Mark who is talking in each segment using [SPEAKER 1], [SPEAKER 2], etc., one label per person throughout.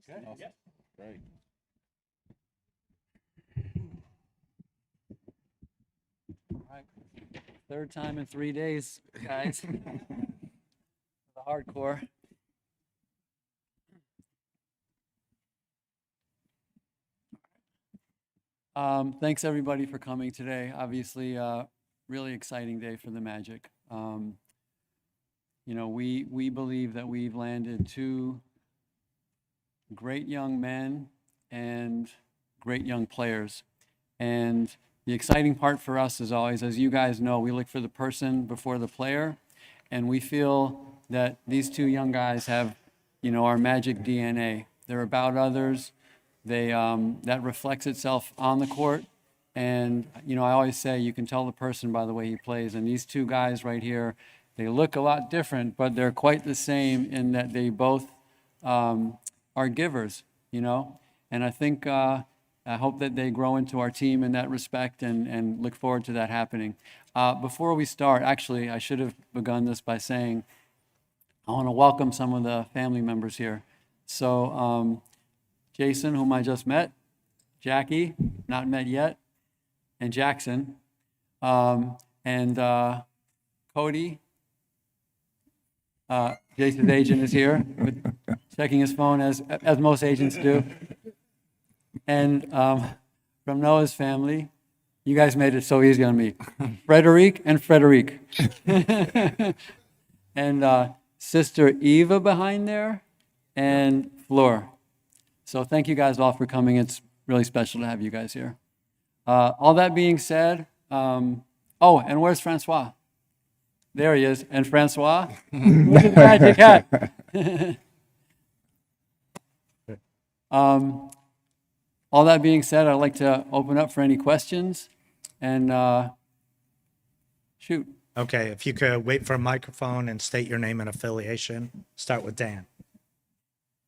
[SPEAKER 1] Good.
[SPEAKER 2] Awesome.
[SPEAKER 1] Yep.
[SPEAKER 2] Great.
[SPEAKER 3] All right. Third time in 3 days, guys. The hardcore. Thanks everybody for coming today. Obviously, really exciting day for the Magic. You know, we believe that we've landed two great young men and great young players. And the exciting part for us is always, as you guys know, we look for the person before the player. And we feel that these two young guys have, you know, our Magic DNA. They're about others. They, that reflects itself on the court. And, you know, I always say you can tell the person by the way he plays. And these two guys right here, they look a lot different, but they're quite the same in that they both are givers, you know. And I think, I hope that they grow into our team in that respect and look forward to that happening. Before we start, actually, I should have begun this by saying I want to welcome some of the family members here. So Jason, whom I just met, Jackie, not met yet, and Jackson, and Cody, Jason's agent is here, checking his phone as most agents do. And from Noah's family, you guys made it so easy on me. Frederic and Frederic. And Sister Eva behind there, and Fleur. So thank you guys all for coming. It's really special to have you guys here. All that being said, oh, and where's Francois? There he is. And Francois, look at the magic hat. All that being said, I'd like to open up for any questions and shoot.
[SPEAKER 1] Okay, if you could wait for a microphone and state your name and affiliation. Start with Dan.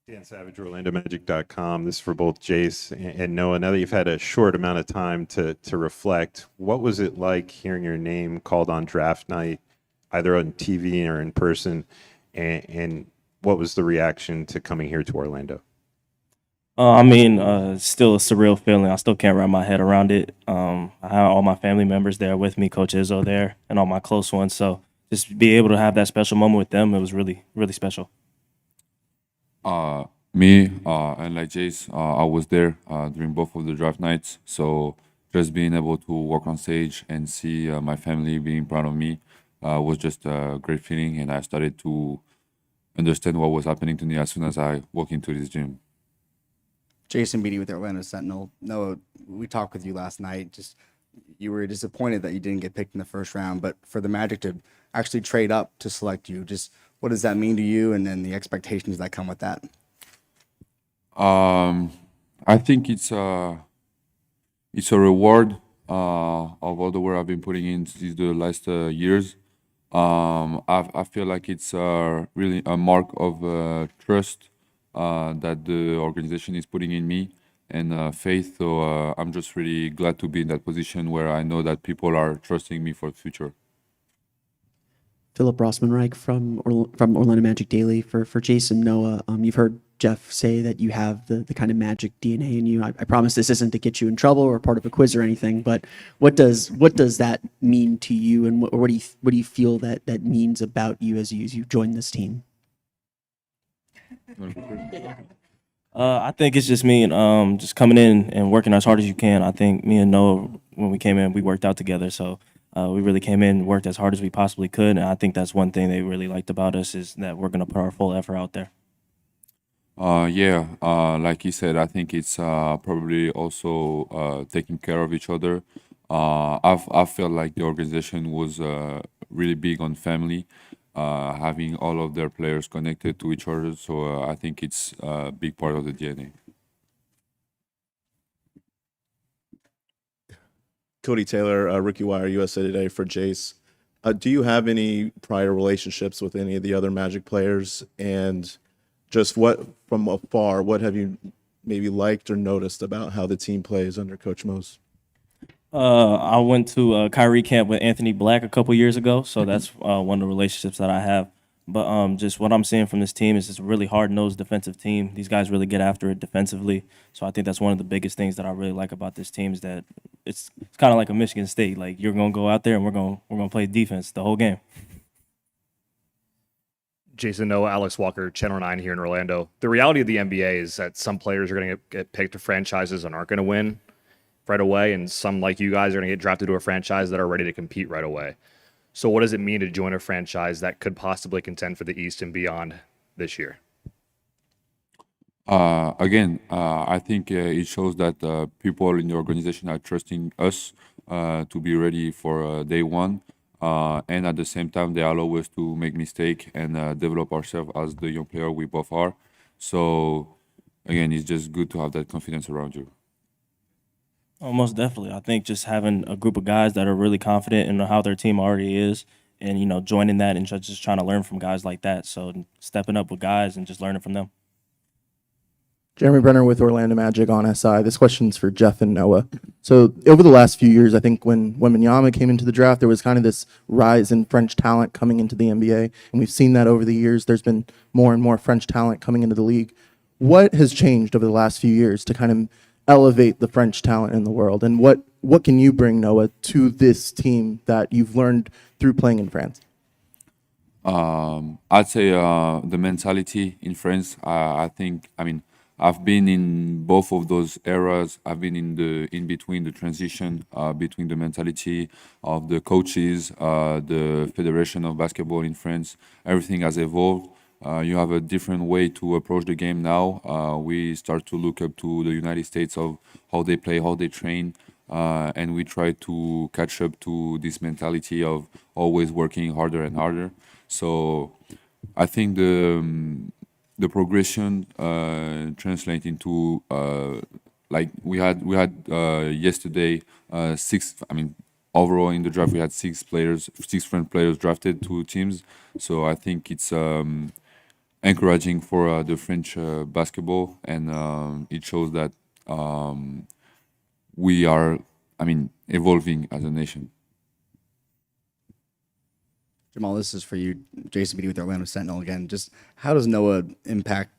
[SPEAKER 2] Dan Savage, OrlandoMagic.com. This is for both Jase and Noah. Now that you've had a short amount of time to reflect, what was it like hearing your name called on draft night, either on TV or in person? And what was the reaction to coming here to Orlando?
[SPEAKER 4] Still a surreal feeling. I still can't wrap my head around it. I have all my family members there with me, Coach Izzo there, and all my close ones. So just be able to have that special moment with them, it was really, really special.
[SPEAKER 5] And like Jase, I was there during both of the draft nights. So just being able to walk on stage and see my family being proud of me was just a great feeling. And I started to understand what was happening to me as soon as I walked into this gym.
[SPEAKER 6] Jason Beatty with the Orlando Sentinel. Noah, we talked with you last night. Just you were disappointed that you didn't get picked in the first round, but for the Magic to actually trade up to select you, just what does that mean to you, and then the expectations that come with that?
[SPEAKER 5] I think it's a reward of all the work I've been putting in these the last years. I feel like it's really a mark of trust that the organization is putting in me and faith. So I'm just really glad to be in that position where I know that people are trusting me for the future.
[SPEAKER 7] Philip Rossman-Reich from Orlando Magic Daily for Jason Noah. You've heard Jeff say that you have the kind of Magic DNA in you. I promise this isn't to get you in trouble or part of a quiz or anything, but what does that mean to you, and what do you feel that means about you as you join this team?
[SPEAKER 4] I think it's just me and just coming in and working as hard as you can. I think me and Noah, when we came in, we worked out together. So we really came in and worked as hard as we possibly could. And I think that's one thing they really liked about us, is that we're going to put our full effort out there.
[SPEAKER 5] Like he said, I think it's probably also taking care of each other. I felt like the organization was really big on family, having all of their players connected to each other. So I think it's a big part of the DNA.
[SPEAKER 8] Cody Taylor, Rookie Wire, USA Today for Jase. Do you have any prior relationships with any of the other Magic players? And just from afar, what have you maybe liked or noticed about how the team plays under Coach Mose?
[SPEAKER 4] I went to Kyrie camp with Anthony Black a couple years ago, so that's one of the relationships that I have. But just what I'm seeing from this team is it's a really hard-nosed defensive team. These guys really get after it defensively. So I think that's one of the biggest things that I really like about this team, is that it's kind of like a Michigan State. Like, you're going to go out there and we're going to play defense the whole game.
[SPEAKER 9] Jason Noah, Alex Walker, Channel 9 here in Orlando. The reality of the NBA is that some players are going to get picked to franchises and aren't going to win right away, and some, like you guys, are going to get drafted to a franchise that are ready to compete right away. So what does it mean to join a franchise that could possibly contend for the East and beyond this year?
[SPEAKER 5] I think it shows that people in the organization are trusting us to be ready for day one. And at the same time, they allow us to make mistakes and develop ourselves as the young player we both are. So, again, it's just good to have that confidence around you.
[SPEAKER 4] Oh, most definitely. I think just having a group of guys that are really confident in how their team already is, and joining that and just trying to learn from guys like that. So stepping up with guys and just learning from them.
[SPEAKER 10] Jeremy Brenner with Orlando Magic on SI. This question's for Jeff and Noah. So over the last few years, I think when Wembanyama came into the draft, there was kind of this rise in French talent coming into the NBA, and we've seen that over the years. There's been more and more French talent coming into the league. What has changed over the last few years to kind of elevate the French talent in the world, and what can you bring, Noah, to this team that you've learned through playing in France?
[SPEAKER 5] I'd say the mentality in France. I've been in both of those eras. I've been in between the transition between the mentality of the coaches, the Federation of Basketball in France. Everything has evolved. You have a different way to approach the game now. We start to look up to the United States of how they play, how they train. and we try to catch up to this mentality of always working harder and harder. So I think the progression translates into like we had yesterday six. I mean, overall in the draft we had six different players drafted to teams. So I think it's encouraging for the French basketball, and it shows that we are, I mean, evolving as a nation.
[SPEAKER 6] Jamal, this is for you. Jason Beatty with Orlando Sentinel again. Just how does Noah impact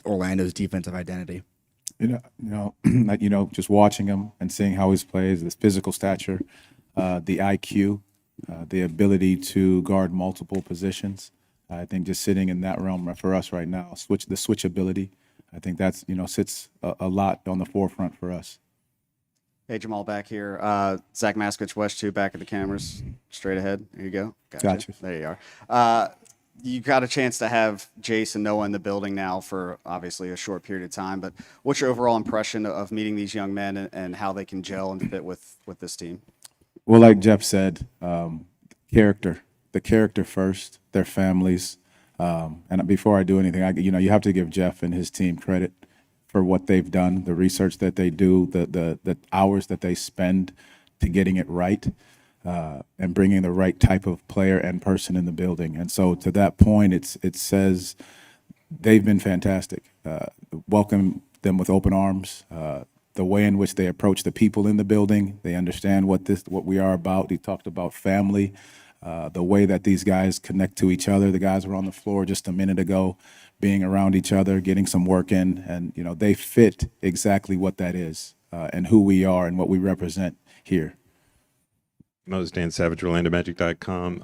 [SPEAKER 6] Orlando's defensive identity?
[SPEAKER 11] Just watching him and seeing how he plays, his physical stature, the IQ, the ability to guard multiple positions. I think just sitting in that realm for us right now, the switchability, I think that's, sits a lot on the forefront for us.
[SPEAKER 12] Hey, Jamal, back here. Zach Maskowitz, West 2, back at the cameras. Straight ahead. There you go.
[SPEAKER 11] Gotcha.
[SPEAKER 12] There you are. You got a chance to have Jase and Noah in the building now for obviously a short period of time, but what's your overall impression of meeting these young men and how they can gel and fit with this team?
[SPEAKER 11] Well, like Jeff said, the character first, their families. And before I do anything, you have to give Jeff and his team credit for what they've done, the research that they do, the hours that they spend to getting it right, and bringing the right type of player and person in the building. And so to that point, it says they've been fantastic. Welcome them with open arms. The way in which they approach the people in the building, they understand what we are about. He talked about family, the way that these guys connect to each other. The guys were on the floor just a minute ago, being around each other, getting some work in, and they fit exactly what that is and who we are and what we represent here.
[SPEAKER 2] Mo's Dan Savage, OrlandoMagic.com.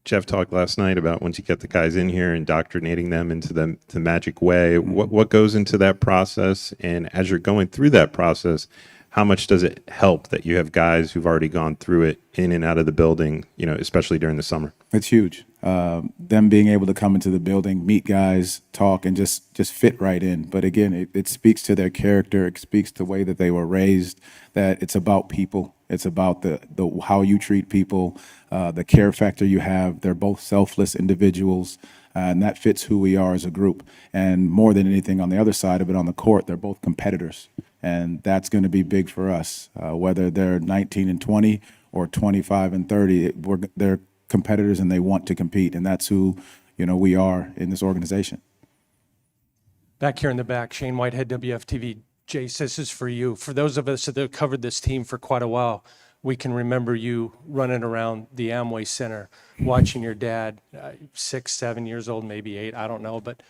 [SPEAKER 2] Jeff talked last night about once you get the guys in here, indoctrinating them into the Magic way. What goes into that process? And as you're going through that process, how much does it help that you have guys who've already gone through it in and out of the building, especially during the summer?
[SPEAKER 11] It's huge. Them being able to come into the building, meet guys, talk, and just fit right in. But again, it speaks to their character. It speaks to the way that they were raised, that it's about people. It's about the how you treat people, the care factor you have. They're both selfless individuals, and that fits who we are as a group. And more than anything, on the other side of it, on the court, they're both competitors. And that's going to be big for us, whether they're 19 and 20 or 25 and 30. They're competitors and they want to compete, and that's who we are in this organization.
[SPEAKER 13] Back here in the back, Shane Whitehead, WFTV. Jase, this is for you. For those of us that have covered this team for quite a while, we can remember you running around the Amway Center, watching your dad, 6, 7 years old, maybe 8, I don't know. But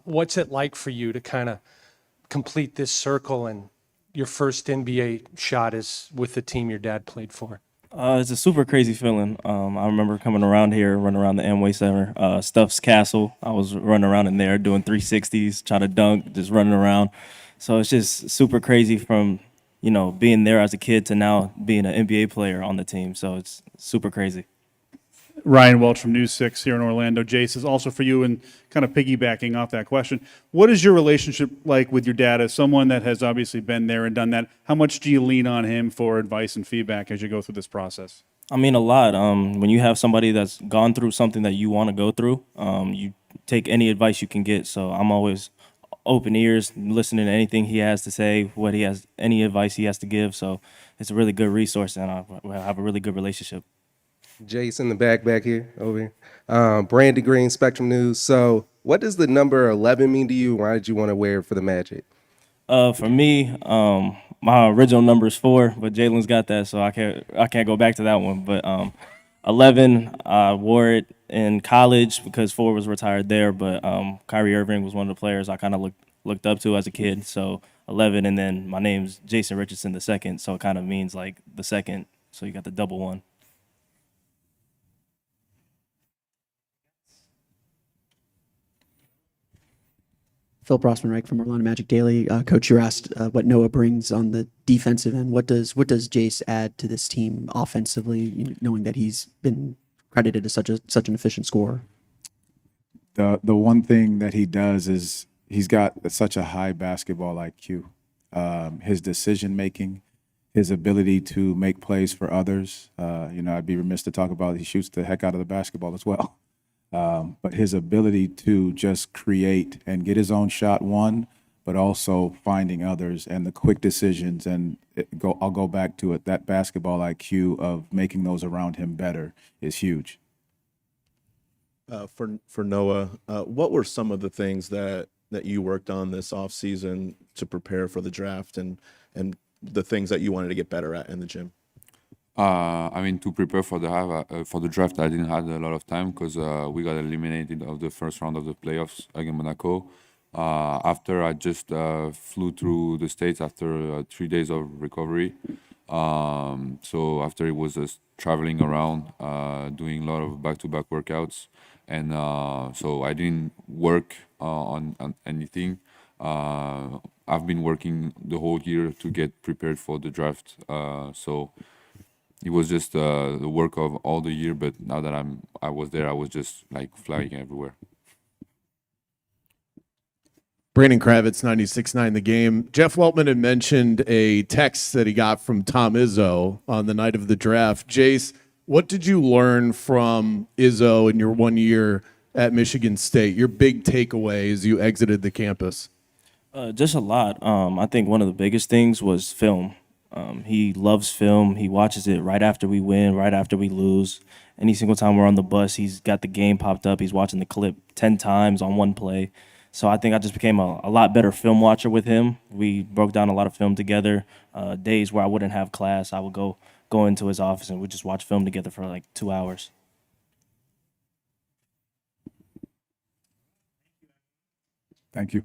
[SPEAKER 13] what's it like for you to kind of complete this circle, and your first NBA shot is with the team your dad played for?
[SPEAKER 4] It's a super crazy feeling. I remember coming around here, running around the Amway Center, Stuff's Castle. I was running around in there doing 360s, trying to dunk, just running around. So it's just super crazy from, being there as a kid to now being an NBA player on the team. So it's super crazy.
[SPEAKER 14] Ryan Welch from News 6 here in Orlando. Jase, is also for you, and kind of piggybacking off that question, what is your relationship like with your dad as someone that has obviously been there and done that? How much do you lean on him for advice and feedback as you go through this process?
[SPEAKER 4] I mean, a lot. When you have somebody that's gone through something that you want to go through, you take any advice you can get. So I'm always open ears, listening to anything he has to say, any advice he has to give. So it's a really good resource, and I have a really good relationship.
[SPEAKER 15] Jase in the back here, over here. Brandy Green, Spectrum News. So what does the number 11 mean to you? Why did you want to wear it for the Magic?
[SPEAKER 4] For me, my original number is 4, but Jalen's got that, so I can't go back to that one. But 11, I wore it in college because 4 was retired there, but Kyrie Irving was one of the players I kind of looked up to as a kid. So 11, and then my name's Jason Richardson the second, so it kind of means like the second. So you got the double 1.
[SPEAKER 7] Phil Rossman-Reich from Orlando Magic Daily. Coach, you asked what Noah brings on the defensive end. What does Jase add to this team offensively, knowing that he's been credited as such an efficient scorer?
[SPEAKER 11] The one thing that he does is he's got such a high basketball IQ. His decision making, his ability to make plays for others. I'd be remiss to talk about he shoots the heck out of the basketball as well. But his ability to just create and get his own shot but also finding others and the quick decisions I'll go back to it. That basketball IQ of making those around him better is huge.
[SPEAKER 8] For Noah, what were some of the things that you worked on this offseason to prepare for the draft and the things that you wanted to get better at in the gym?
[SPEAKER 5] To prepare for the draft, I didn't have a lot of time because we got eliminated of the first round of the playoffs against Monaco. After I just flew through the States after 3 days of recovery. So after it was just traveling around, doing a lot of back-to-back workouts. And so I didn't work on anything. I've been working the whole year to get prepared for the draft. So it was just the work of all the year. But now that I was there, I was just like flying everywhere.
[SPEAKER 16] Brandon Kravitz, 96.9 The Game. Jeff Weltman had mentioned a text that he got from Tom Izzo on the night of the draft. Jase, what did you learn from Izzo in your 1 year at Michigan State? Your big takeaway as you exited the campus?
[SPEAKER 4] Just a lot. I think one of the biggest things was film. He loves film. He watches it right after we win, right after we lose. Any single time we're on the bus, he's got the game popped up. He's watching the clip 10 times on one play. So I think I just became a lot better film watcher with him. We broke down a lot of film together. Days where I wouldn't have class, I would go into his office and we'd just watch film together for like 2 hours.
[SPEAKER 11] Thank you.